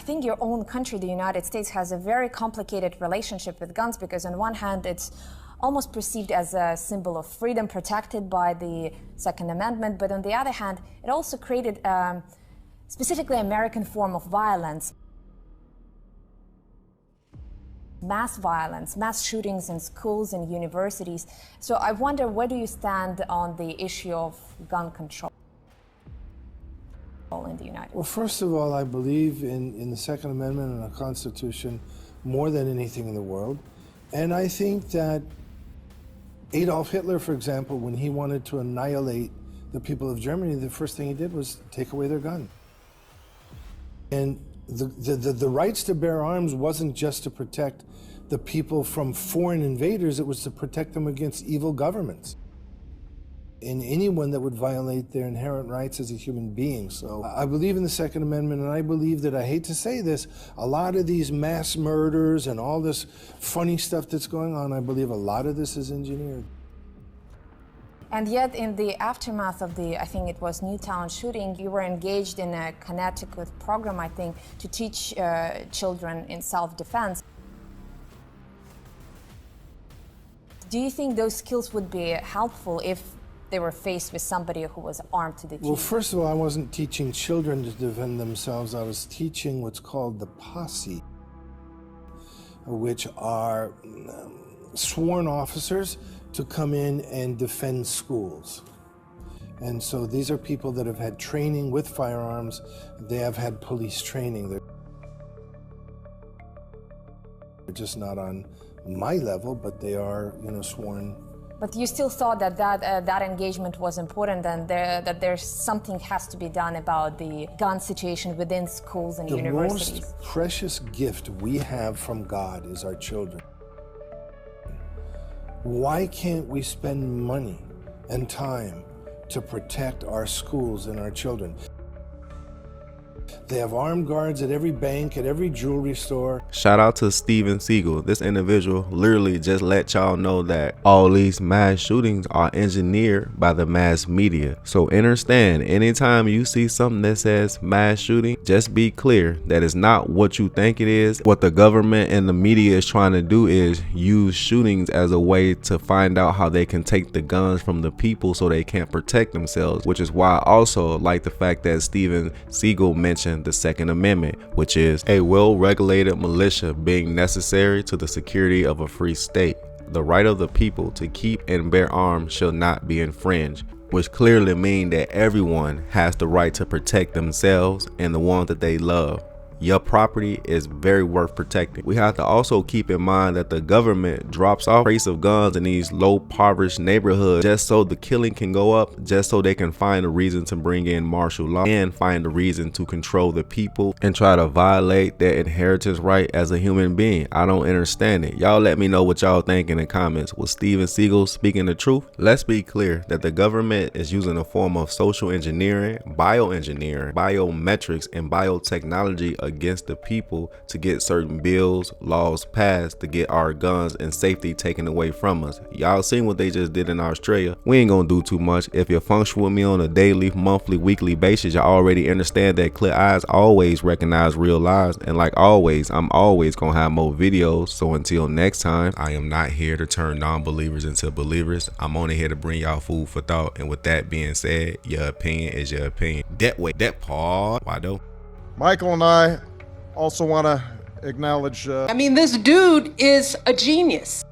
think your own country, the United States, has a very complicated relationship with guns because on one hand it's almost perceived as a symbol of freedom protected by the Second Amendment, but on the other hand it also created a specifically American form of violence. Mass violence, mass shootings in schools and universities. So I wonder, where do you stand on the issue of gun control in the United States? Well, first of all, I believe in the Second Amendment and the Constitution more than anything in the world. And I think that Adolf Hitler, for example, when he wanted to annihilate the people of Germany, the first thing he did was take away their gun. And the rights to bear arms wasn't just to protect the people from foreign invaders, it was to protect them against evil governments and anyone that would violate their inherent rights as a human being. So I believe in the Second Amendment, and I believe that, I hate to say this, a lot of these mass murders and all this funny stuff that's going on, I believe a lot of this is engineered. And yet, in the aftermath of the, I think it was Newtown shooting, you were engaged in a Connecticut program, I think, to teach children in self-defense. Do you think those skills would be helpful if they were faced with somebody who was armed to the teeth? Well, first of all, I wasn't teaching children to defend themselves. I was teaching what's called the posse, which are sworn officers to come in and defend schools. And so these are people that have had training with firearms. They have had police training. They're just not on my level, but they are, sworn. But you still thought that engagement was important, and that there's something has to be done about the gun situation within schools and universities. The most precious gift we have from God is our children. Why can't we spend money and time to protect our schools and our children? They have armed guards at every bank, at every jewelry store. Shout out to Steven Seagal. This individual literally just let y'all know that all these mass shootings are engineered by the mass media. So understand, anytime you see something that says mass shooting, just be clear that it's not what you think it is. What the government and the media is trying to do is use shootings as a way to find out how they can take the guns from the people so they can't protect themselves, which is why I also like the fact that Steven Seagal mentioned the Second Amendment, which is a well-regulated militia being necessary to the security of a free state. The right of the people to keep and bear arms shall not be infringed, which clearly means that everyone has the right to protect themselves and the ones that they love. Your property is very worth protecting. We have to also keep in mind that the government drops off crates of guns in these low impoverished neighborhoods just so the killing can go up, just so they can find a reason to bring in martial law and find a reason to control the people and try to violate their inheritance right as a human being. I don't understand it. Y'all let me know what y'all think in the comments. Was Steven Seagal speaking the truth? Let's be clear that the government is using a form of social engineering, bioengineering, biometrics, and biotechnology against the people to get certain bills, laws passed to get our guns and safety taken away from us. Y'all seen what they just did in Australia. We ain't gonna do too much. If you function with me on a daily, monthly, weekly basis, you already understand that clear eyes always recognize real lies. And like always, I'm always gonna have more videos. So until next time, I am not here to turn non-believers into believers. I'm only here to bring y'all food for thought. And with that being said, your opinion is your opinion. That way, that part. Why though? Michael and I also want to acknowledge... I mean, this dude is a genius.